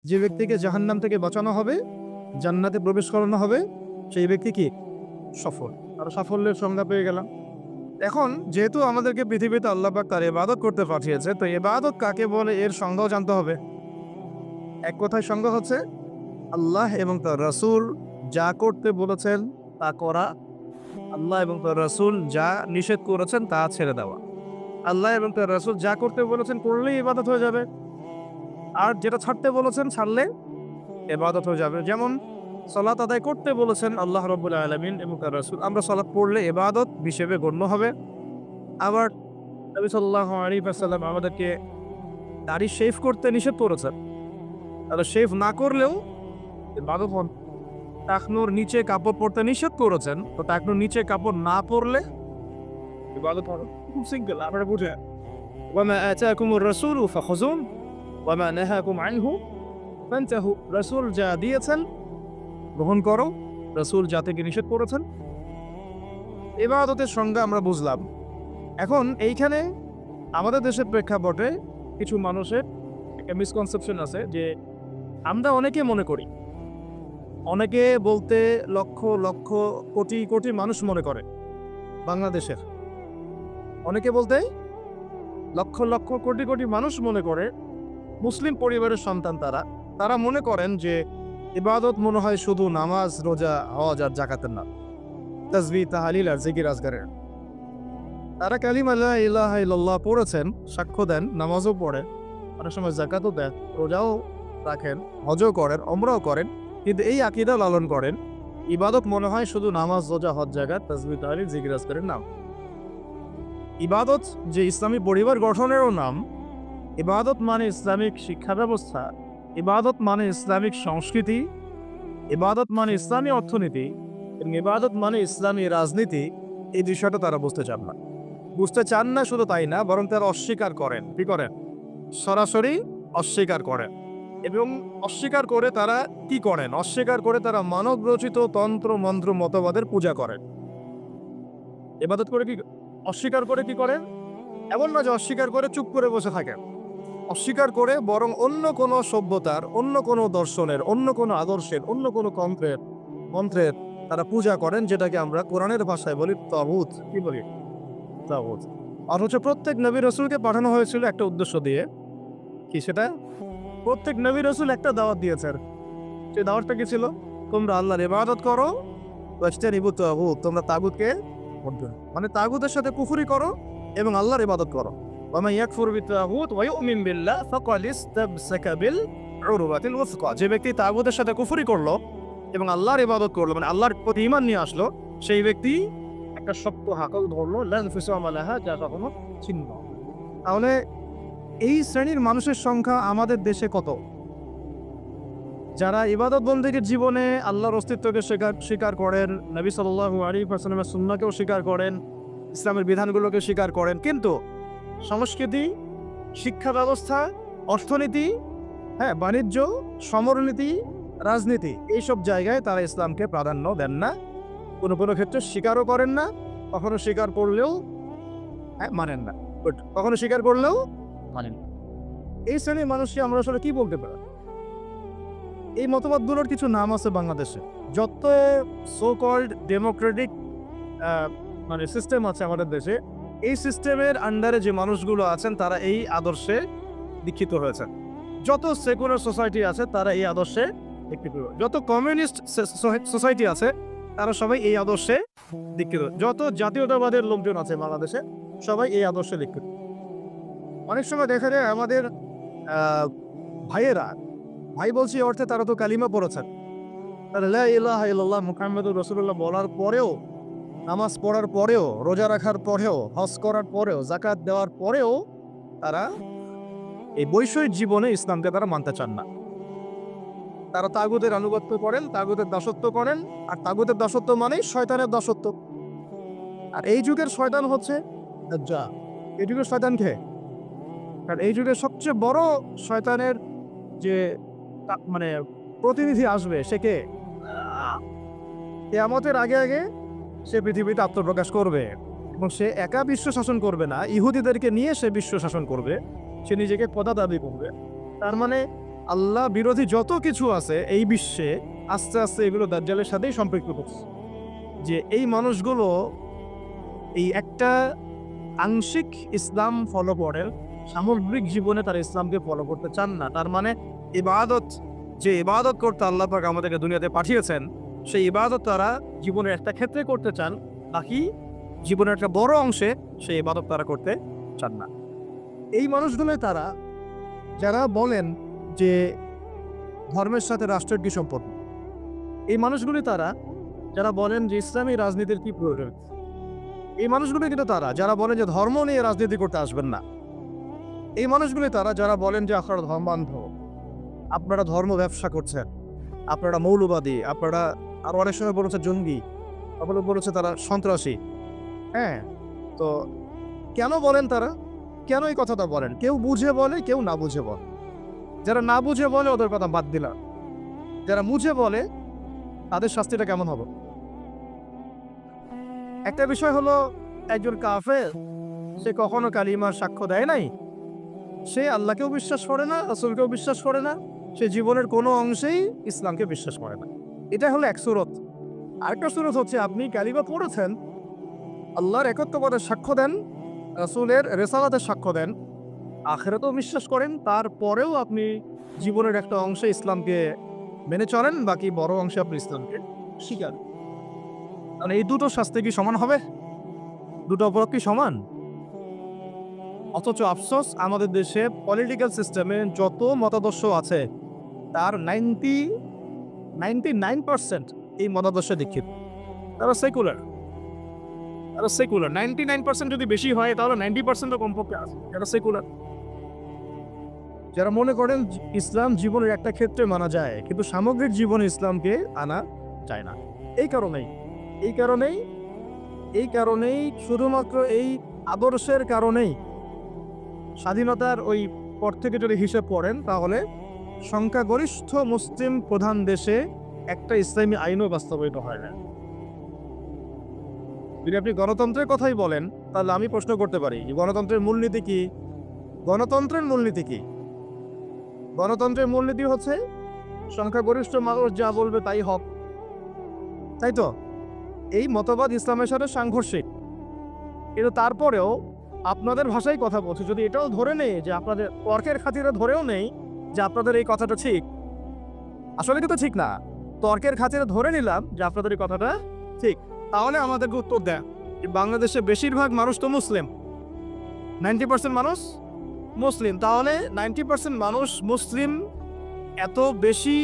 যে ব্যক্তিকে জাহান্নাম থেকে বাঁচানো হবে, জান্নাতে প্রবেশ করানো হবে, সেই ব্যক্তি কি সফল। আর সাফল্যের সংজ্ঞা পেয়ে গেলাম। এখন যেহেতু আমাদেরকে পৃথিবীতে আল্লাহ পাক তার ইবাদত করতে পাঠিয়েছে, তো ইবাদত কাকে বলে এর সংজ্ঞাও জানতে হবে। এক কথায় সংজ্ঞা হচ্ছে আল্লাহ এবং তার রাসূল যা করতে বলেছেন তা করা, আল্লাহ এবং তার রাসূল যা নিষেধ করেছেন তা ছেড়ে দেওয়া। আল্লাহ এবং তার রাসূল যা করতে বলেছেন করলেই ইবাদত হয়ে যাবে, আর যেটা ছাড়তে বলেছেন ছাড়লে ইবাদত হয়ে যাবে। যেমন সালাত আদায় করতে বলেছেন আল্লাহ রাব্বুল আলামিন এবং তার রাসূল, আমরা সালাত পড়লে ইবাদত হিসেবে গণ্য হবে। আবার নবী সাল্লাল্লাহু আলাইহি ওয়াসাল্লাম আমাদেরকে দাড়ি শেভ করতে নিষেধ করেছেন, তাহলে শেভ না করলেও ইবাদত হবে। টাকনুর নিচে কাপড় পরতে নিষেধ করেছেন, তো টাকনুর নিচে কাপড় না পরলে ইবাদত হবে। খুব সিম্পল, আপনারা বুঝেন। ওয়ামা আতাকুমুর রাসূলু ফাখুযুহ ওয়ামা নাহাকুম আনহু ফান্তাহু। রাসূল যা দিয়েছেন গ্রহণ করো, রাসূল যা থেকে নিষেধ করেছেন। ইবাদতের সংজ্ঞা আমরা বুঝলাম। এখন এইখানে আমাদের দেশের প্রেক্ষাপটে কিছু মানুষের একটা মিসকনসেপশন আছে যে আমরা অনেকে মনে করি, অনেকে বলতে লক্ষ লক্ষ কোটি কোটি মানুষ মনে করে বাংলাদেশের, অনেকে বলতে লক্ষ লক্ষ কোটি কোটি মানুষ মনে করে মুসলিম পরিবারের সন্তান তারা, তারা মনে করেন যে ইবাদত মনে হয় শুধু নামাজ, রোজা, হজ আর জাকাতের না, তাসবিহ, তাহলিল আর জিকির আজকারের। তারা কালিমা লা ইলাহা ইল্লাল্লাহ পড়েছেন, সাক্ষ্য দেন, নামাজও পড়েন, অনেক সময় জাকাতও দেন, রোজাও রাখেন, হজও করেন, ওমরাও করেন, কিন্তু এই আকীদা লালন করেন ইবাদত মনে হয় শুধু নামাজ, রোজা, হজ, জাকাত, তাসবিহ, তাহলিল, জিকির আজকারের নাম। ইবাদত যে ইসলামী পরিবার গঠনেরও নাম, ইবাদত মানে ইসলামিক শিক্ষা ব্যবস্থা, ইবাদত মানে ইসলামিক সংস্কৃতি, ইবাদত মানে ইসলামী অর্থনীতি এবং ইবাদত মানে ইসলামী রাজনীতি, এই বিষয়টা তারা বুঝতে চান না। বুঝতে চান না শুধু তাই না, বরং তারা অস্বীকার করেন। কি করেন? সরাসরি অস্বীকার করেন। এবং অস্বীকার করে তারা কি করেন? অস্বীকার করে তারা মানব রচিত তন্ত্র মন্ত্র মতবাদের পূজা করেন। ইবাদত করে কি অস্বীকার করে কি করেন? এমন না যে অস্বীকার করে চুপ করে বসে থাকেন। অস্বীকার করে বরং অন্য কোনো সভ্যতার, অন্য কোনো দর্শনের, অন্য কোনো আদর্শের, অন্য কোনো মন্ত্রের তারা পূজা করেন, যেটাকে আমরা কোরআনের ভাষায় বলি তাগুত। কি বলি? তাগুত। অথচ প্রত্যেক নবী রাসূলকে পাঠানো হয়েছিল একটা উদ্দেশ্য দিয়ে। কি সেটা? প্রত্যেক নবী রাসূল একটা দাওয়াত দিয়েছেন। সেই দাওয়াতটা কি ছিল? তোমরা আল্লাহর ইবাদত করো, ওয়াজতানিবুত তাগুত, তোমরা তাগুতকে বর্জন, মানে তাগুতের সাথে কুফরি করো এবং আল্লাহর ইবাদত করো। ওয়ামান ইয়াকফুর বিত-তাগুত ওয়া ইউমিন বিল্লাহ ফাকাদ ইসতামসাকা বিল উরওয়াতিল ওয়াসকা। যে ব্যক্তি তাগুতের সাথে কুফরি করলো এবং আল্লাহর ইবাদত করলো, মানে আল্লাহর প্রতি ঈমান নিয়ে আসলো, সেই ব্যক্তি একটা শক্ত হাকল ধরলো, লা ইনফিসামা লাহা, যা কখনো ছিন্ন। তাহলে এই শ্রেণীর মানুষের সংখ্যা আমাদের দেশে কত? যারা ইবাদত বন্দেগীর জীবনে আল্লাহর অস্তিত্বকে স্বীকার করেন, নবী সাল্লাল্লাহু আলাইহি ওয়াসাল্লামের সুন্নাহকেও স্বীকার করেন, ইসলামের বিধানগুলোকে স্বীকার করেন, কিন্তু সংস্কৃতি, শিক্ষা ব্যবস্থা, অর্থনীতি, বাণিজ্য, সমরনীতি, রাজনীতি, এইসব জায়গায় তারা ইসলামকে প্রাধান্য দেন না। কোনো কোনো ক্ষেত্রে স্বীকারও করেন না, কখনো স্বীকার করলেও মানেন না, কখনো স্বীকার করলেও মানেন না। এই শ্রেণীর মানুষকে আমরা আসলে কি বলতে পারি? এই মতবাদগুলোর কিছু নাম আছে বাংলাদেশে। যত সো কল্ড ডেমোক্রেটিক মানে সিস্টেম আছে আমাদের দেশে, এই সিস্টেমের আন্ডারে যে মানুষগুলো আছেন তারা এই আদর্শে দীক্ষিত হয়েছেন। যত সেকুলার সোসাইটি আছে তারা এই আদর্শে দীক্ষিত, যত কমিউনিস্ট সোসাইটি আছে তারা সবাই এই আদর্শে দীক্ষিত, যত জাতীয়তাবাদের লোকজন আছে বাংলাদেশে সবাই এই আদর্শে দীক্ষিত। অনেক সময় দেখা যায় আমাদের ভাইয়েরা, ভাই বলছি অর্থে তারা তো কালিমা পড়েছেন, তারা লা ইলাহা ইল্লাল্লাহ মুহাম্মাদুর রাসূলুল্লাহ বলার পরেও, নামাজ পড়ার পরেও, রোজা রাখার পরেও, হজ করার পরেও, যাকাত দেওয়ার পরেও তারা এই বৈষয়িক জীবনে ইসলামকে তারা মানতে চান না। তারা তাগুতের আনুগত্য করেন, তাগুতের দাসত্ব করেন, আর তাগুতের দাসত্ব মানেই শয়তানের দাসত্ব। আর এই যুগের শয়তান হচ্ছে দাজ্জাল। এই যুগের শয়তান কে? কারণ এই যুগের সবচেয়ে বড় শয়তানের যে মানে প্রতিনিধি আসবে সে কে? কিয়ামতের আগে আগে সে পৃথিবীতে আত্মপ্রকাশ করবে এবং সে একা বিশ্ব শাসন করবে না, ইহুদিদেরকে নিয়ে সে বিশ্ব শাসন করবে। সে নিজেকে খোদা দাবি করবে। তার মানে আল্লাহ বিরোধী যত কিছু আছে এই বিশ্বে আস্তে আস্তে এগুলো দাজ্জালের সাথেই সম্পৃক্ত করছে। যে এই মানুষগুলো এই একটা আংশিক ইসলাম ফলো করেন, সামগ্রিক জীবনে তারা ইসলামকে ফলো করতে চান না। তার মানে ইবাদত, যে ইবাদত করতে আল্লাহ পাক আমাদেরকে দুনিয়াতে পাঠিয়েছেন, সেই ইবাদত তারা জীবনের একটা ক্ষেত্রে করতে চান, বাকি জীবনের একটা বড় অংশে সেই ইবাদত তারা করতে চান না। এই মানুষগুলোই তারা যারা বলেন যে ধর্মের সাথে রাষ্ট্রের কি সম্পর্ক। এই মানুষগুলি তারা যারা বলেন যে ইসলামী রাজনীতির কি প্রয়োজন। এই মানুষগুলি কিন্তু তারা যারা বলেন যে ধর্ম নিয়ে রাজনীতি করতে আসবেন না। এই মানুষগুলি তারা যারা বলেন যে আপনারা ধর্মান্ধ, আপনারা ধর্ম ব্যবসা করছেন, আপনারা মৌলবাদী, আপনারা আর অনেক সময় বলেছে জঙ্গি, আপনারা বলেছে তারা সন্ত্রাসী। হ্যাঁ, তো কেন বলেন তারা? কেন এই কথাটা বলেন? কেউ বুঝে বলে, কেউ না বুঝে বলে। যারা না বুঝে বলে ওদের কথা বাদ দিলাম, যারা বুঝে বলে তাদের শাস্তিটা কেমন হবে? একটা বিষয় হলো, একজন কাফের সে কখনো কালিমার সাক্ষ্য দেয় নাই, সে আল্লাহকেও বিশ্বাস করে না, রাসূলকেও বিশ্বাস করে না, সে জীবনের কোনো অংশেই ইসলামকে বিশ্বাস করে না। এটা হলো এক সুরত। আরেকটা সুরত হচ্ছে আপনি কালিমা পড়েছেন, আল্লাহর একত্ববাদের সাক্ষ্য দেন, রাসূলের রিসালাতের সাক্ষ্য দেন, আখিরাতেও বিশ্বাস করেন, তারপরেও আপনি জীবনের একটা অংশে ইসলামকে মেনে চলেন, বাকি বড় অংশে আপনি ইসলামকে স্বীকার। তাহলে এই দুটো শাস্তি কি সমান হবে? দুটো অপরাধ কি সমান? অথচ আফসোস, আমাদের দেশে পলিটিক্যাল সিস্টেমে যত মতাদর্শ আছে তার 99% এই মতাদর্শে দীক্ষিত। তারা সেকুলার, 99% যদি বেশি হয় তাহলে 90% কমপক্ষে আছে যারা সেকুলার, যারা মনে করেন ইসলাম জীবনের একটা ক্ষেত্রে মানা যায় কিন্তু সামগ্রিক জীবনে ইসলামকে আনা যায় না। এই কারণেই শুধুমাত্র এই আদর্শের কারণেই স্বাধীনতার ওই পর থেকে যদি হিসেব করেন তাহলে সংখ্যাগরিষ্ঠ মুসলিম প্রধান দেশে একটা ইসলামী আইনও বাস্তবায়িত হয় না। যদি আপনি গণতন্ত্রের কথাই বলেন তাহলে আমি প্রশ্ন করতে পারি, গণতন্ত্রের মূলনীতি কি? গণতন্ত্রের মূলনীতি হচ্ছে সংখ্যাগরিষ্ঠ মানুষ যা বলবে তাই হক, তাই তো? এই মতবাদ ইসলামের সাথে সাংঘর্ষিক, কিন্তু তারপরেও আপনাদের ভাষায় কথা বলছি, যদি এটাও ধরে নেই যে আপনাদের তর্কের খাতিরে ধরেও নেই যে আপনাদের এই কথাটা ঠিক, আসলে কিন্তু ঠিক না, তর্কের খাতিরে ধরে নিলাম যে আপনাদের এই কথাটা ঠিক, তাহলে আমাদেরকে উত্তর দেয় যে বাংলাদেশে বেশিরভাগ মানুষ তো মুসলিম, 90% মানুষ মুসলিম, তাহলে 90% মানুষ মুসলিম, এত বেশি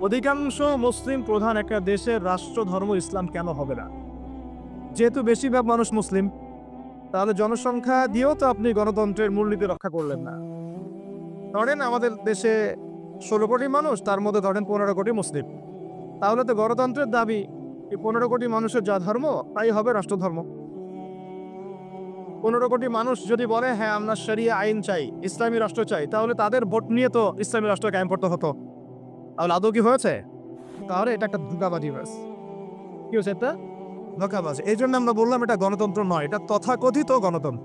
অধিকাংশ মুসলিম প্রধান একটা দেশের রাষ্ট্র ধর্ম ইসলাম কেন হবে না? যেহেতু বেশিরভাগ মানুষ মুসলিম, তাহলে জনসংখ্যা দিয়েও তো আপনি গণতন্ত্রের মূলনীতি রক্ষা করলেন না। ধরেন আমাদের দেশে 16 কোটি মানুষ, তার মধ্যে ধরেন 15 কোটি মুসলিম, তাহলে তো গণতন্ত্রের দাবি এই 15 কোটি মানুষের যা ধর্ম তাই হবে রাষ্ট্রধর্ম। 15 কোটি মানুষ যদি বলে হ্যাঁ আমরা শরিয়া আইন চাই, ইসলামী রাষ্ট্র চাই, তাহলে তাদের ভোট নিয়ে তো ইসলামী রাষ্ট্র কায়েম করতে হতো, তাহলে আদৌ কি হয়েছে? তাহলে এটা একটা ধোঁকাবাজি বাস। কি হয়েছে? এটা ধোঁকাবাজি। এই জন্য আমরা বললাম এটা গণতন্ত্র নয়, এটা তথাকথিত গণতন্ত্র।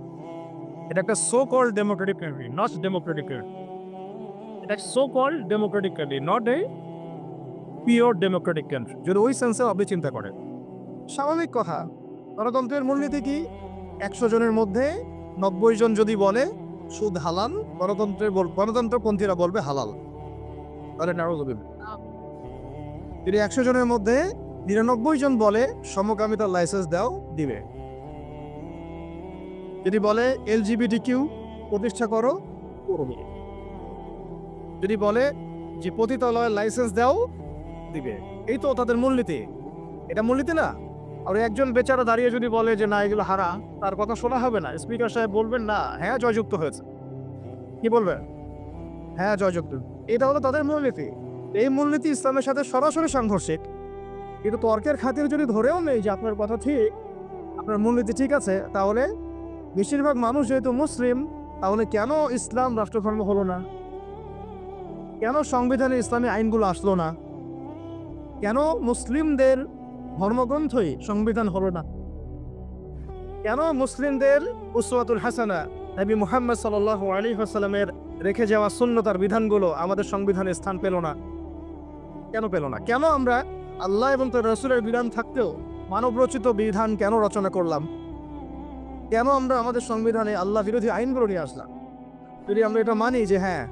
এটা একটা so called democratic country, not democratic country. এটা so called democratic country, not a pure democratic country, যদি ওই সেন্সে আপনি চিন্তা করেন। স্বাভাবিক কথা, গণতন্ত্রের মূলনীতি কি? 100 জনের মধ্যে 90 জন যদি বলে সুদ হালাল, গণতন্ত্রপন্থীরা বলবে হালাল, তাহলে নাউযুবিল্লাহ। যদি 100 জনের মধ্যে 99 জন বলে সমকামিতার লাইসেন্স দাও, দিবে। যদি বলে LGBTQ প্রতিষ্ঠা করো, করবে। যদি বলে যে পতিতালয়ের লাইসেন্স দাও, দিবে। এই তো তাদের মূলনীতি। এটা মূলনীতি না? আর একজন বেচারা দাঁড়িয়ে যদি বলে যে না এগুলো হারাম, তার কথা শোনা হবে না। স্পিকার সাহেব বলবেন না হ্যাঁ জয়যুক্ত হয়েছে, কি বলবেন? হ্যাঁ জয়যুক্ত। এটা হলো তাদের মূলনীতি। এই মূলনীতি ইসলামের সাথে সরাসরি সাংঘর্ষিক, কিন্তু তর্কের খাতিরে যদি ধরেও নেই যে আপনার কথা ঠিক, আপনার মূলনীতি ঠিক আছে, তাহলে বেশিরভাগ মানুষ যেহেতু মুসলিম, তাহলে কেন ইসলাম রাষ্ট্রধর্ম হলো না? কেন সংবিধানে ইসলামী আইনগুলো আসলো না? কেন মুসলিমদের ধর্মগ্রন্থই সংবিধান হলো না? কেন মুসলিমদের উসওয়াতুল হাসানা নবী মুহাম্মদ সাল্লাল্লাহু আলাইহি ওয়াসাল্লামের রেখে যাওয়া সুন্নতার বিধানগুলো আমাদের সংবিধানে স্থান পেল না? কেন পেল না? কেন আমরা আল্লাহ এবং তার রাসূলের বিধান থাকতেও মানবরচিত বিধান কেন রচনা করলাম? কেন আমরা আমাদের সংবিধানে আল্লাহ বিরোধী আইনগুলো নিয়ে আসলাম? যদি আমরা এটা মানি যে হ্যাঁ,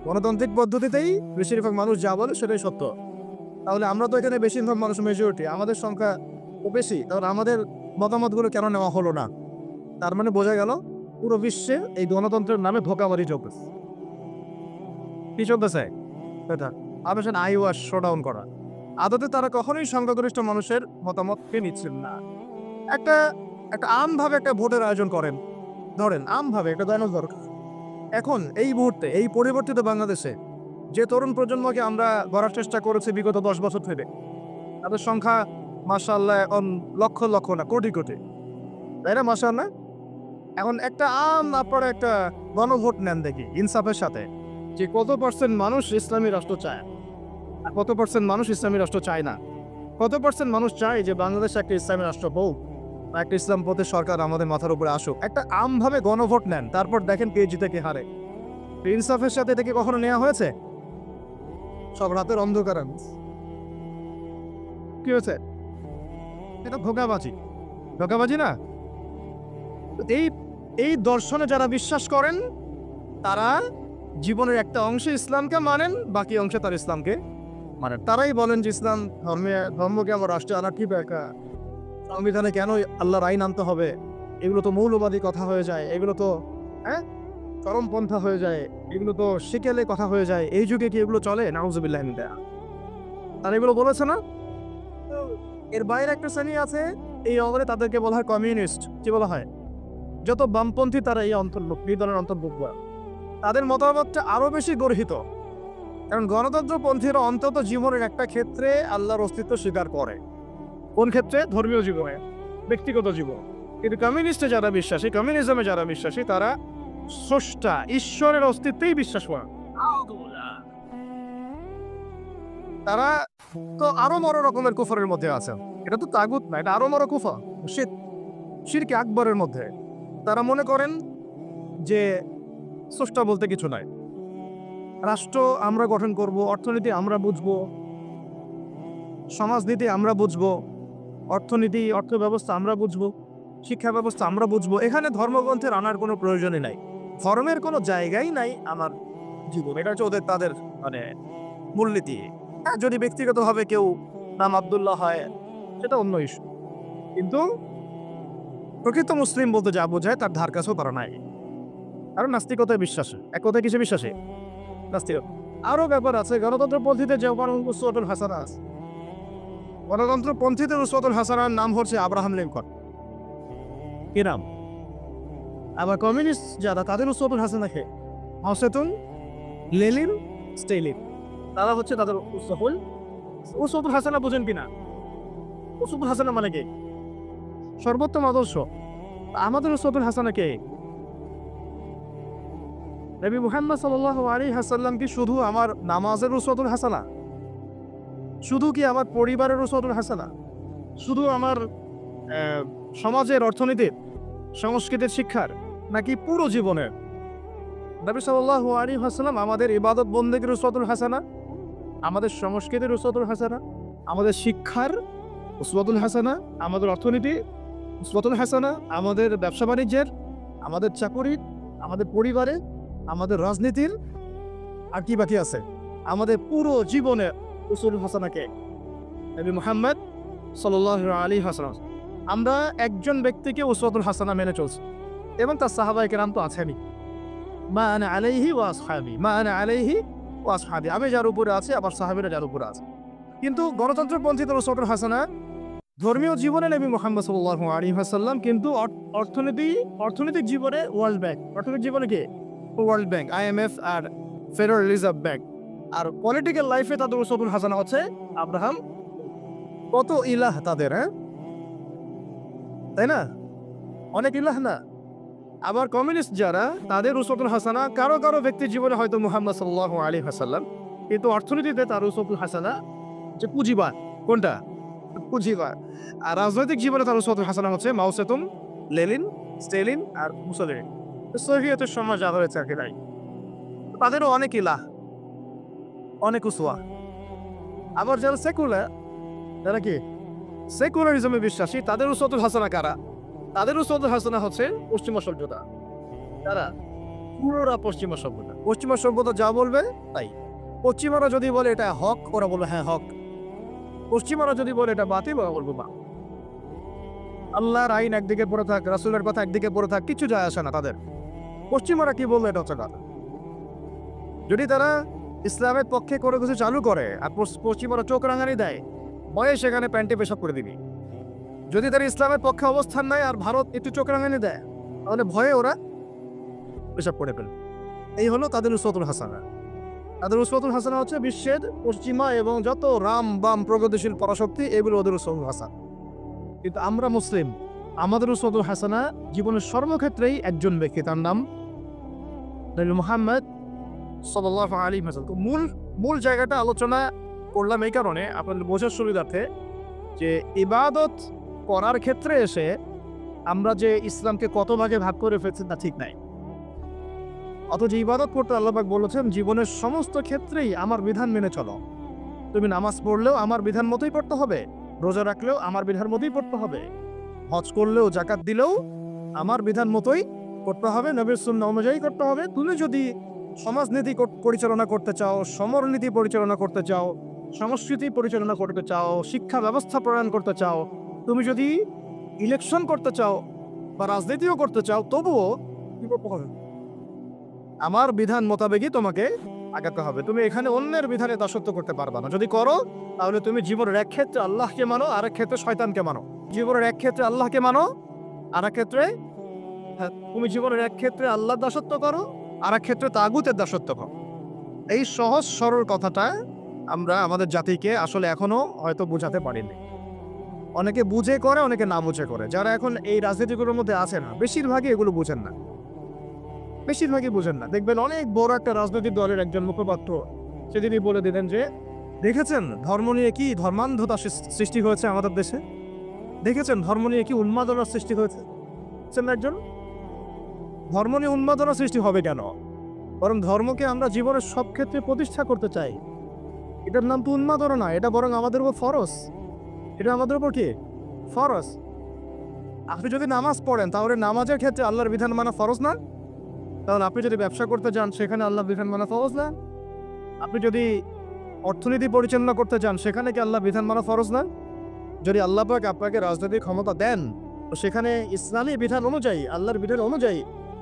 গণতান্ত্রিক পদ্ধতিতেই বেশিরভাগ মানুষ যা বলে সেটাই সত্য, তাহলে আমরা তো এখানে বেশিরভাগ মানুষ মেজরিটি, আমাদের সংখ্যা বেশি, তাহলে আমাদের মতামতগুলো কেন নেওয়া হলো না? তার মানে বোঝা গেল পুরো বিশ্বে এই গণতন্ত্রের নামে ধোঁকাবাজি চলতেছে। কি চলতেছে? এটা আবেশন আইওয়াস শোডাউন করা। আদতে তারা কখনোই সংখ্যাগরিষ্ঠ মানুষের মতামতকে নিচ্ছেন না। একটা একটা আমভাবে একটা ভোটের আয়োজন করেন, ধরেন আমভাবে একটা দৈনিক দরকার। এখন এই মুহূর্তে এই পরিবর্তিত বাংলাদেশে যে তরুণ প্রজন্মকে আমরা গড়ার চেষ্টা করেছি বিগত 10 বছর ধরে, তাদের সংখ্যা মাশাআল্লাহ এখন লক্ষ লক্ষ না কোটি কোটি, তাই না? মাশাআল্লাহ। এখন একটা আপনারা একটা গণভোট নেন দেখি ইনসাফের সাথে, যে কত পার্সেন্ট মানুষ ইসলামী রাষ্ট্র চায় আর কত পার্সেন্ট মানুষ ইসলামী রাষ্ট্র চায় না। কত পার্সেন্ট মানুষ চায় যে বাংলাদেশ একটা ইসলামী রাষ্ট্র হোক বা একটা ইসলাম পথের সরকার আমাদের মাথার উপরে আসুক। একটা আমভাবে গণভোট নেন, তারপর দেখেন কে জিতে কে হারে। ইনসাফের সাথে এটা কি কখনো নেওয়া হয়েছে? সব রাতের অন্ধকার। কি হয়েছে? এটা ধোঁকাবাজি, ধোঁকাবাজি না? এই এই দর্শনে যারা বিশ্বাস করেন তারা জীবনের একটা অংশে ইসলামকে মানেন, বাকি অংশে তার ইসলামকে মানেন। তারাই বলেন যে ইসলাম ধর্মকে আমার রাষ্ট্রে আনা কি দরকার, সংবিধানে কেন আল্লাহর আইন আনতে হবে, এগুলো তো মৌলবাদী কথা হয়ে যায়, এগুলো তো চরমপন্থা হয়ে যায়, এগুলো তো শিকেলে কথা হয়ে যায়, এই যুগে কি এগুলো চলে? নাউজুবিল্লাহ। তারা এগুলো বলেছে না? এর বাইরে একটা শ্রেণী আছে, এই অঙ্গনে তাদেরকে বলা হয় কমিউনিস্ট। কি বলা হয়? যত বামপন্থী তারা এই অন্তর্ভুক্ত, এই দলের অন্তর্ভুক্ত। তাদের মতামতটা আরো বেশি গর্হিত, কারণ গণতন্ত্রপন্থীরা অন্তত জীবনের একটা ক্ষেত্রে আল্লাহর অস্তিত্ব স্বীকার করে। কোন ক্ষেত্রে? ধর্মীয় জীবনে, ব্যক্তিগত জীবন। কিন্তু কমিউনিস্টে যারা বিশ্বাসী, কমিউনিজমে যারা বিশ্বাসী, তারা স্রষ্টা ঈশ্বরের অস্তিত্বেই বিশ্বাস করে। তারা তো আরো বড় রকমের কুফরের মধ্যে আছে। এটা তো তাগুত না, এটা আরো বড় কুফর, শিরকে আকবরের মধ্যে। তারা মনে করেন যে স্রষ্টা বলতে কিছু নাই, রাষ্ট্র আমরা গঠন করব, অর্থনীতি আমরা বুঝবো, সমাজনীতি আমরা বুঝবো, অর্থনীতি অর্থ ব্যবস্থা আমরা বুঝবো, শিক্ষা ব্যবস্থা আমরা বুঝবো। এখানে ধর্মগ্রন্থের আনার কোনো প্রয়োজনই নাই, ধর্মের কোনো জায়গাই নাই আমার জীবন। এটা হচ্ছে ওদের তাদের মানে মূলনীতি। হ্যাঁ, যদি ব্যক্তিগতভাবে কেউ নাম আব্দুল্লাহ হয় সেটা অন্য ইস্যু, কিন্তু প্রকৃত মুসলিম বলতে যা বোঝায় তার ধার কাছেও তারা নাই। কারণ নাস্তিকতায় বিশ্বাসী, এক কথায় কিসে বিশ্বাসী? নাস্তিক। আরো ব্যাপার আছে, গণতন্ত্রপন্থীদের যেমন উসওয়াতুল হাসানা আছে। গণতন্ত্রপন্থীদের উসওয়াতুল হাসানার নাম হচ্ছে আব্রাহাম লিঙ্কন। কি নাম? আবার কমিউনিস্ট যারা, তাদের উসওয়াতুল হাসানা খে মাওসেতুন, লেনিন, স্টেলিন, তারা হচ্ছে তাদের উসওয়াতুল হাসানা। বুঝেন কিনা? উসওয়াতুল হাসানা মানে কি? সর্বোত্তম আদর্শ। আমাদের উসওয়াতুল হাসানা কে? নবী মুহাম্মদ সাল্লাল্লাহু আলাইহি ওয়াসাল্লাম কি শুধু আমার নামাজের উসওয়াতুল হাসানা? শুধু কি আমার পরিবারের উসওয়াতুল হাসানা? শুধু আমার সমাজের, অর্থনীতির, সংস্কৃতির, শিক্ষার, নাকি পুরো জীবনের? নবী সাল্লাল্লাহু আলাইহি ওয়াসাল্লাম আমাদের ইবাদত বন্দেগীর উসওয়াতুল হাসানা, আমাদের সংস্কৃতির উসওয়াতুল হাসানা, আমাদের শিক্ষার উসওয়াতুল হাসানা, আমাদের অর্থনীতি উসওয়াতুল হাসানা, আমাদের ব্যবসা বাণিজ্যের, আমাদের চাকুরির, আমাদের পরিবারে, আমাদের রাজনীতির, আর কি বাকি আছে? আমাদের পুরো জীবনের উসওয়াতুল হাসানাকে নবী মুহাম্মদ সাল্লাল্লাহু আলাইহি ওয়াসাল্লাম। আমরা একজন ব্যক্তিকে উসওয়াতুল হাসানা মেনে চলছি এবং তার সাহাবায়ে কেরাম তো আছেনই। মা আনা আলাইহি ওয়া আসহাবি, মা আনা আলাইহি ওয়া আসহাবি, আমি যার উপরে আছি আমার সাহাবীরা যার উপরে আছে। কিন্তু গণতন্ত্রপন্থীদের উসওয়াতুল হাসানা ধর্মীয় জীবনে নবী মুহাম্মদ সাল্লাল্লাহু আলাইহি ওয়াসাল্লাম, কিন্তু অর্থনৈতিক জীবনে ওয়ার্ল্ড ব্যাংক, অর্থনৈতিক জীবনে কি? ওয়ার্ল্ড ব্যাংক, IMF আর ফেডারেল রিজার্ভ ব্যাংক। আর পলিটিক্যাল লাইফে তাদের উসওয়াতুল হাসানা হচ্ছে আব্রাহাম। কত ইলাহ তাদের, হ্যাঁ তাই না? অনেক ইলাহ না? আবার কমিউনিস্ট যারা, তাদের উসওয়াতুল হাসানা কারো কারো ব্যক্তির জীবনে হয়তো মুহাম্মদ সাল্লাল্লাহু আলাইহি ওয়াসাল্লাম, কিন্তু অর্থনীতিতে তার উসওয়াতুল হাসানা যে পুঁজিবাদ। কোনটা? পুঁজিবাদ। আর রাজনৈতিক জীবনে তার উসওয়াতুল হাসানা হচ্ছে মাওসেতুং, লেনিন, স্টেলিন আর মুসোলিনি। সোভিয়েতের সমাজ যা হয়েছে আর কি নাই। তাদেরও অনেক ইলাহ, অনেক উসওয়া। আবার যারা সেকুলার, যারা কি সেকুলারিজমে বিশ্বাসী, তাদের উসওয়াতুল হাসানা কারা? তাদের উসওয়াতুল হাসানা হচ্ছে পশ্চিমা সভ্যতা। তারা পুরোরা পশ্চিমা সভ্যতা। পশ্চিমা সভ্যতা যা বলবে তাই। পশ্চিমারা যদি বলে এটা হক, ওরা বলবে হ্যাঁ হক। পশ্চিমারা যদি বলে এটা বাতিল, ওরা বলবো বা। আল্লাহর আইন একদিকে পড়ে থাক, রাসূলের কথা একদিকে পড়ে থাক, কিছু যায় আসে না তাদের। পশ্চিমারা কি বলবে এটা হচ্ছে কথা। যদি তারা ইসলামের পক্ষে কোনো কিছু চালু করে আর পশ্চিমারা চোখ রাঙানি দেয়, ভয়ে সেখানে প্যান্টে পেশাব করে দিবি। যদি তারা ইসলামের পক্ষে অবস্থান নেয় আর ভারত একটু চোখ রাঙানি দেয়, তাহলে ভয়ে ওরা পেশাব করে ফেলবে। এই হলো তাদের উসওয়াতুল হাসানা। তাদের উসওয়াতুল হাসানা হচ্ছে বিশ্বের পশ্চিমা এবং যত রাম বাম প্রগতিশীল পরাশক্তি, এগুলো ওদের উসওয়াতুল হাসানা। কিন্তু আমরা মুসলিম, আমাদের উসওয়াতুল হাসানা জীবনের সর্বক্ষেত্রেই একজন ব্যক্তি, তার নাম নবী মুহাম্মদ সাল্লাল্লাহু আলাইহি ওয়াসাল্লাম। মূল জায়গাটা আলোচনা করলাম এই কারণে, আপনাদের বোঝার সুবিধার্থে, যে ইবাদত করার ক্ষেত্রে এসে আমরা যে ইসলামকে কত ভাগে ভাগ করে ফেলছি তা ঠিক নাই। অথচ ইবাদত করতে আল্লাহ পাক বলেছেন জীবনের সমস্ত ক্ষেত্রেই আমার বিধান মেনে চলো। তুমি নামাজ পড়লেও আমার বিধান মতোই পড়তে হবে, রোজা রাখলেও আমার বিধান মতোই পড়তে হবে, হজ করলেও জাকাত দিলেও আমার বিধান মতোই করতে হবে, নবীর সুন্নাহ অনুযায়ী করতে হবে। তুমি যদি সমাজনীতি পরিচালনা করতে চাও, সমরনীতি পরিচালনা করতে চাও, সংস্কৃতি পরিচালনা করতে চাও, শিক্ষা ব্যবস্থা প্রণয়ন করতে চাও, তুমি যদি ইলেকশন করতে চাও বা রাজনীতিও করতে চাও, তবুও কি করতে হবে? আমার বিধান মোতাবেকই তোমাকে আগাতে হবে। তুমি এখানে অন্যের বিধানে দাসত্ব করতে পারবা না। যদি করো তাহলে তুমি জীবনের এক ক্ষেত্রে আল্লাহকে মানো, আর এক ক্ষেত্রে শয়তানকে মানো। জীবনের এক ক্ষেত্রে আল্লাহকে মানো, আর এক ক্ষেত্রে তুমি জীবনের এক ক্ষেত্রে আল্লাহর দাসত্ব করো, আর এক ক্ষেত্রে তাগুতের দাসত্ব করো। এই সহজ সরল কথাটা আমরা আমাদের জাতিকে আসলে এখনো হয়তো বোঝাতে পারিনি। অনেকে বুঝে করে, অনেকে না বুঝে করে। যারা এখন এই রাজনীতিগুলোর মধ্যে আছে না, বেশিরভাগই এগুলো বুঝেন না, বেশিরভাগই বুঝেন না। দেখবেন অনেক বড় একটা রাজনৈতিক দলের একজন মুখপাত্র সেদিনই বলে দিলেন যে, দেখেছেন ধর্ম নিয়ে কি ধর্মান্ধতা সৃষ্টি হয়েছে আমাদের দেশে, দেখেছেন ধর্ম নিয়ে কি উন্মাদনার সৃষ্টি হয়েছে। একজন ধর্ম নিয়ে উন্মাদনা সৃষ্টি হবে কেন? বরং ধর্মকে আমরা জীবনের সব ক্ষেত্রে প্রতিষ্ঠা করতে চাই। এটার নাম তো উন্মাদনা না, এটা বরং আমাদের উপর ফরজ। এটা আমাদের উপর কি ফরজ। আপনি যদি নামাজ পড়েন তাহলে নামাজের ক্ষেত্রে আল্লাহর বিধান মানা ফরজ না? তাহলে আপনি যদি ব্যবসা করতে যান সেখানে আল্লাহর বিধান মানা ফরজ না? আপনি যদি অর্থনীতি পরিচালনা করতে চান সেখানে কি আল্লাহর বিধান মানা ফরজ না? যদি আল্লাহ পাক আপনাকে রাজনৈতিক ক্ষমতা দেন তো সেখানে ইসলামী বিধান অনুযায়ী, আল্লাহর বিধান অনুযায়ী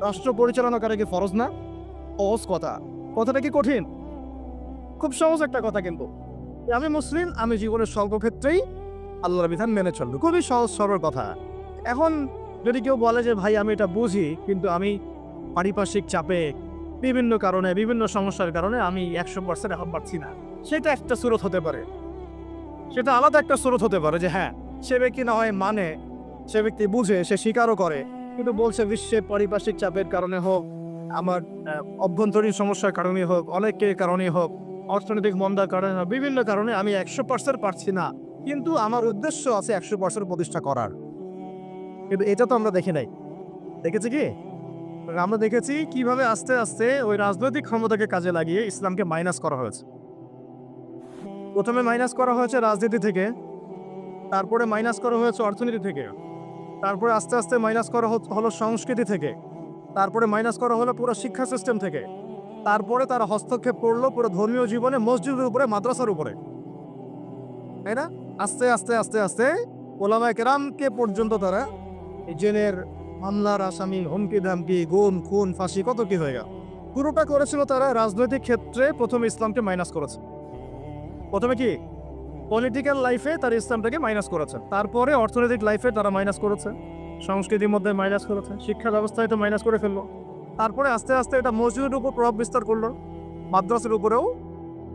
রাষ্ট্র পরিচালনা করা কি ফরজ না? সহজ কথা। কথাটা কি কঠিন? খুব সহজ একটা কথা। কিন্তু আমি মুসলিম, আমি জীবনের সর্বক্ষেত্রেই আল্লাহর বিধান মেনে চলবো। খুবই সহজ সরল কথা। এখন যদি কেউ বলে যে ভাই আমি এটা বুঝি, কিন্তু আমি পারিপার্শ্বিক চাপে, বিভিন্ন কারণে, বিভিন্ন সমস্যার কারণে আমি 100% এখন পারছি না, সেটা একটা স্রোত হতে পারে, সেটা আলাদা একটা স্রোত হতে পারে। যে হ্যাঁ, সে ব্যক্তি না হয় মানে, সে ব্যক্তি বুঝে, সে স্বীকারও করে, কিন্তু বলছে বিশ্বের পারিপার্শ্বিক চাপের কারণে হোক, আমার অভ্যন্তরীণ সমস্যার কারণে হোক, অনেকের কারণে হোক, অর্থনৈতিক মন্দার কারণে হোক, বিভিন্ন কারণে আমি 100% পারছি না, কিন্তু আমার উদ্দেশ্য আছে 100% প্রতিষ্ঠা করার। কিন্তু এটা তো আমরা দেখি নাই। দেখেছি কি? আমরা দেখেছি কিভাবে আস্তে আস্তে ওই রাজনৈতিক ক্ষমতাকে কাজে লাগিয়ে ইসলামকে মাইনাস করা হয়েছে। প্রথমে মাইনাস করা হয়েছে রাজনীতি থেকে, তারপরে মাইনাস করা হয়েছে অর্থনীতি থেকে, তারপরে আস্তে আস্তে মাইনাস করা হলো সংস্কৃতি থেকে, তারপরে মাইনাস করা হলো পুরো শিক্ষা সিস্টেম থেকে, তারপরে তারা হস্তক্ষেপ করলো পুরো ধর্মীয় জীবনে, মসজিদের উপরে, মাদ্রাসার উপরে, তাই না? আস্তে আস্তে আস্তে আস্তে ওলামায়ে কেরামকে পর্যন্ত তারা জেলের মামলার আসামি, হুমকি ধামকি, গুম খুন ফাঁসি, কত কি হয়ে গেল। পুরোটা করেছিল তারা রাজনৈতিক ক্ষেত্রে। প্রথমে ইসলামকে মাইনাস করেছে। প্রথমে কি পলিটিক্যাল লাইফে তারা ইসলামটাকে মাইনাস করেছে, তারপরে অর্থনৈতিক লাইফে তারা মাইনাস করেছে, সংস্কৃতির মধ্যে মাইনাস করেছে, শিক্ষা ব্যবস্থায় তো মাইনাস করে ফেললো, তারপরে আস্তে আস্তে এটা মসজিদের উপর প্রভাব বিস্তার করলো, মাদ্রাসার উপরেও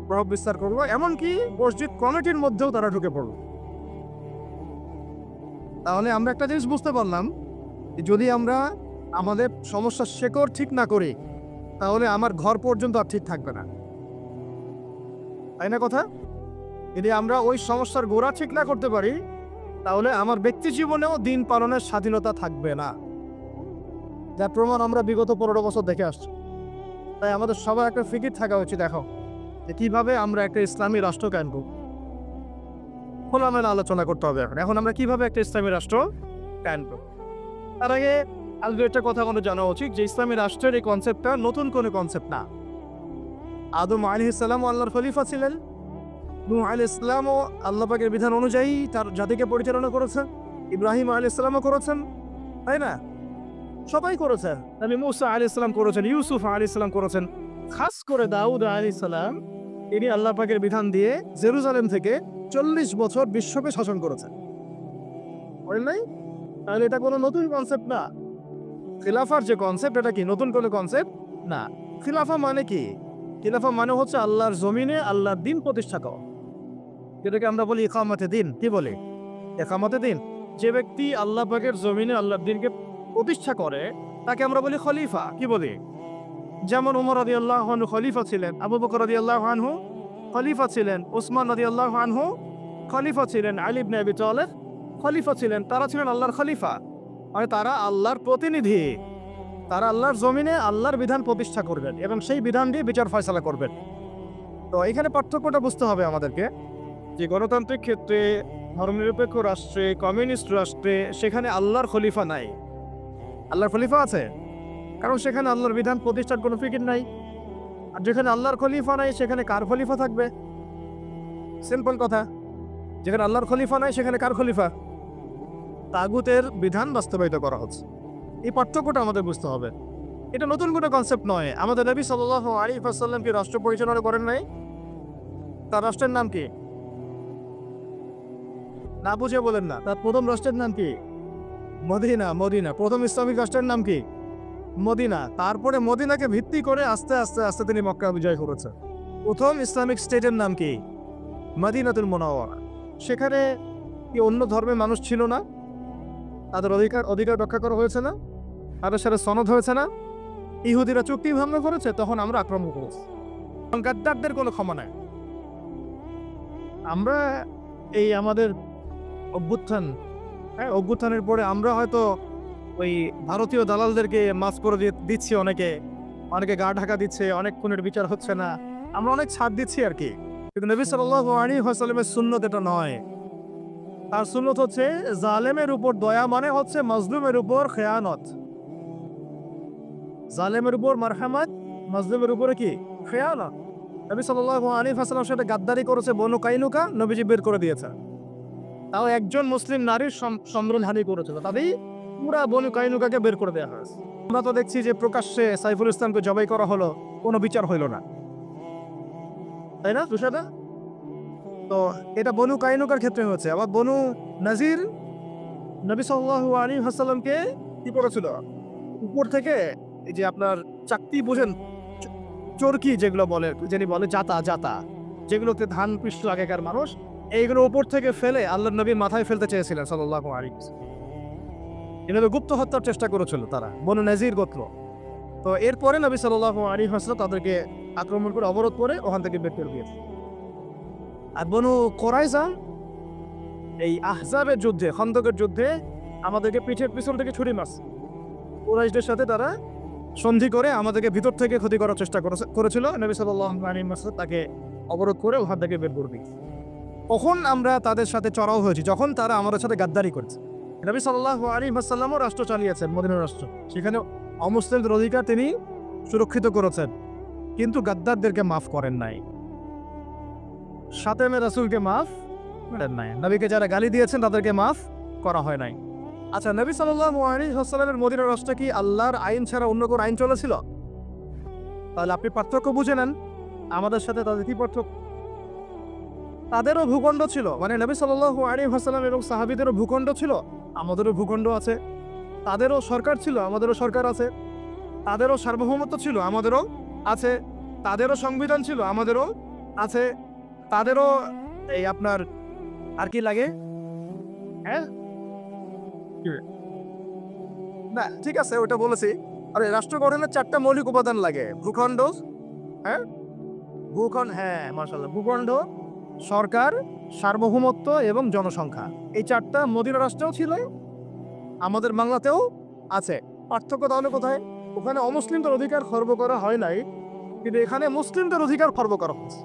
প্রভাব বিস্তার করলো, এমনকি মসজিদ কমিটির মধ্যেও তারা ঢুকে পড়লো। তাহলে আমরা একটা জিনিস বুঝতে পারলাম, যদি আমরা আমাদের সমস্যার শেকড় ঠিক না করি তাহলে আমার ঘর পর্যন্ত আর ঠিক থাকবে না, তাই না কথা? যদি আমরা ওই সমস্যার গোড়া ঠিক না করতে পারি তাহলে আমার ব্যক্তি জীবনেও দিন পালনের স্বাধীনতা থাকবে না। যার প্রমাণ আমরা বিগত 15 বছর দেখে আসছি। তাই আমাদের সবার একটা ফিকির থাকা উচিত এখন যে কীভাবে আমরা একটা ইসলামী রাষ্ট্র কায়েম করব। খোলামেলা আলোচনা করতে হবে এখন আমরা কীভাবে একটা ইসলামী রাষ্ট্র কায়েম করব। তার আগে আজকে একটা কথা আমাদের জানা উচিত যে ইসলামী রাষ্ট্রের এই কনসেপ্টটা নতুন কোনো কনসেপ্ট না। আদম আলাইহিস সালাম আল্লাহর খলিফা ছিলেন। নূহ আলাইহিস সালামও আল্লাহ পাকের বিধান অনুযায়ী তার জাতিকে পরিচালনা করেছেন। ইব্রাহিম আলাইহিস সালামও করেছেন, তাই না? সবাই করেছেন। নবী মুসা আলাইহিস সালাম করেছেন, ইউসুফ আলাইহিস সালাম করেছেন। খাস করে দাউদ আলাইহিস সালাম তিনি আল্লাহ পাকের বিধান দিয়ে জেরুজালেম থেকে 40 বছর বিশ্বকে শাসন করেছেন। বলেন নাই? তাহলে এটা কোনো নতুন কনসেপ্ট না। খিলাফার যে কনসেপ্ট এটা কি নতুন কোনো কনসেপ্ট না। খিলাফা মানে কি? খিলাফা মানে হচ্ছে আল্লাহর জমিনে আল্লাহর দিন প্রতিষ্ঠা করা, যেটাকে আমরা বলি ইকামতে দিন। কি বলি? ইকামতে দিন। যে ব্যক্তি আল্লাহ পাকের জমিনে আল্লাহর দিনকে প্রতিষ্ঠা করে তাকে আমরা বলি খলিফা। কি বলি? যেমন ওমর রাদিয়াল্লাহু আনহু খলিফা ছিলেন, আবু বকর রাদিয়াল্লাহু আনহু খলিফা ছিলেন, ওসমান রাদিয়াল্লাহু আনহু খলিফা ছিলেন, আলী ইবনে আবি তালেব খলিফা ছিলেন। তারা ছিলেন আল্লাহর খলিফা, মানে তারা আল্লাহর প্রতিনিধি। তারা আল্লাহর জমিনে আল্লাহর বিধান প্রতিষ্ঠা করবেন এবং সেই বিধান দিয়ে বিচার ফয়সালা করবেন। তো এখানে পার্থক্যটা বুঝতে হবে আমাদেরকে যে গণতান্ত্রিক ক্ষেত্রে, ধর্মনিরপেক্ষ রাষ্ট্রে, কমিউনিস্ট রাষ্ট্রে সেখানে আল্লাহর খলিফা নাই। আল্লাহর খলিফা আছে কারণ সেখানে আল্লাহর বিধান প্রতিষ্ঠার কোনো ফিকির নাই। আর যেখানে আল্লাহর খলিফা নাই সেখানে কার খলিফা থাকবে? সিম্পল কথা, যেখানে আল্লাহর খলিফা নাই সেখানে কার খলিফা? তাগুতের বিধান বাস্তবায়িত করা হচ্ছে। এই পার্থক্যটা আমাদের বুঝতে হবে। এটা নতুন কোনো কনসেপ্ট নয়। আমাদের নবী সাল্লাল্লাহু আলাইহি ওয়াসাল্লাম কি রাষ্ট্র পরিচালনা করেন নাই? তার রাষ্ট্রের নাম কি? না বুঝে বলেন না। তার প্রথম রাষ্ট্রের নাম কি? মদিনা। মদিনা প্রথম ইসলামিক রাষ্ট্রের নাম কি? মদিনা। তারপরে মদিনাকে ভিত্তি করে আস্তে আস্তে আস্তে তিনি মক্কা বিজয় করেছেন। প্রথম ইসলামিক স্টেটের নাম কি? মদিনাতুল মুনাওয়ারা। সেখানে কি অন্য ধর্মের মানুষ ছিল না? তাদের অধিকার রক্ষা করা হয়েছে না? তাদের সাথে সনদ হয়েছে না? ইহুদিরা চুক্তি ভঙ্গ করেছে, তখন আমরা আক্রমণ করেছি। গাদ্দারদের কোনো ক্ষমা নাই। আমরা এই আমাদের অভ্যুত্থানের পরে আমরা হয়তো ওই ভারতীয় দালালদেরকে মাফ করে দিচ্ছি, অনেকে গা ঢাকা দিচ্ছে, অনেক খুনের বিচার হচ্ছে না, আমরা অনেক ছাড় দিচ্ছি আর কি। কিন্তু নবী সাল্লাল্লাহু আলাইহি ওয়াসাল্লামের সুন্নত এটা নয়। তার সুন্নত হচ্ছে জালেমের উপর দয়া, মানে হচ্ছে মাজলুমের উপর খেয়ানত। জালেমের উপর মারহামাত, মাজলুমের উপরে কি? খেয়ানত। নবী সাল্লাল্লাহু আলাইহি ওয়াসাল্লাম সাথে গাদ্দারি করেছে বনু কাইনুকা, নবীজি বের করে দিয়েছে। তাও একজন মুসলিম নারীর সম্মানহানি করেছিল, তাতেই পুরা বনু কাইনুকাকে বের করে দেওয়া হয়েছে। আমরা তো দেখছি যে প্রকাশ্যে সাইফুল ইসলামকে জবাই করা হলো, কোনো বিচার হইল না, তাই না তুষাদা? তো এটা বনু কাইনুকার ক্ষেত্রে হয়েছে। আবার বনু নাজির নবী সাল্লাল্লাহু আলাইহি ওয়াসাল্লামকে কি করেছিল? উপর থেকে এই যে আপনার চাকতি বোঝেন, চরকি যেগুলো বলে, যিনি বলে জাতা, যেগুলোতে ধান পিষ্ট আগেকার মানুষ, এইগুলো উপর থেকে ফেলে আল্লাহর নবীর মাথায় ফেলতে চেয়েছিলেন সাল্লাল্লাহু আলাইহি ওয়াসাল্লাম। এভাবে গুপ্ত হত্যার চেষ্টা করেছিল তারা, বনু নাজির গোত্র। তো এরপরে নবী সাল্লাল্লাহু আলাইহি ওয়াসাল্লাম তাদেরকে আক্রমণ করে অবরোধ করে ওখান থেকে বের করে দিয়েছে। আর বনু কোরাইজা এই আহজাবের যুদ্ধে, খন্দকের যুদ্ধে আমাদেরকে পিঠের পিছন থেকে ছুরি মারছে। কুরাইশদের সাথে তারা সন্ধি করে আমাদেরকে ভিতর থেকে ক্ষতি করার চেষ্টা করেছিল। নবী সাল্লাল্লাহু আলাইহি ওয়াসাল্লাম তাকে অবরোধ করে ওখান থেকে বের করে দিয়েছে। কখন আমরা তাদের সাথে চড়াও হয়েছি? যখন তারা আমাদের সাথে গাদ্দারি করেছে। নবী সাল্লাল্লাহু আলাইহি ওয়াসাল্লামও রাষ্ট্র চালিয়েছেন, মদিনার রাষ্ট্র, সেখানে অমুসলিমদের অধিকার তিনি সুরক্ষিত করেছেন, কিন্তু গাদ্দারদেরকে মাফ করেন নাই। শাতেমে রাসূলকে মাফ করেন নাই। নবীকে যারা গালি দিয়েছেন তাদেরকে মাফ করা হয় নাই। আচ্ছা, নবী সাল্লাল্লাহু আলাইহি ওয়াসাল্লামের মদিনার রাষ্ট্রে কি আল্লাহর আইন ছাড়া অন্য কোনো আইন চলেছিল? তাহলে আপনি পার্থক্য বুঝে নেন, আমাদের সাথে তাদের কি পার্থক্য? তাদেরও ভূখণ্ড ছিল, মানে নবী সাল্লাল্লাহু আলাইহি ওয়াসাল্লাম এবং সাহাবীদেরও ভূখণ্ড ছিল, আমাদেরও ভূখণ্ড আছে। তাদেরও সরকার ছিল, আমাদেরও সরকার আছে। তাদেরও সার্বভৌমত্ব ছিল, আমাদেরও আছে। তাদেরও সংবিধান ছিল, আমাদেরও আছে। তাদেরও এই আপনার আর কি লাগে? হ্যাঁ না, ঠিক আছে, ওটা বলেছি। আরে রাষ্ট্র গঠনের 4টা মৌলিক উপাদান লাগে: ভূখণ্ড, মাশাআল্লাহ, ভূখণ্ড, সরকার, সার্বভৌমত্ব এবং জনসংখ্যা। এই 4টা মদিনা রাষ্ট্রেও ছিল, আমাদের বাংলাতেও আছে। পার্থক্য তাহলে কোথায়? ওখানে অমুসলিমদের অধিকার খর্ব করা হয় নাই, কিন্তু এখানে মুসলিমদের অধিকার খর্ব করা হচ্ছে।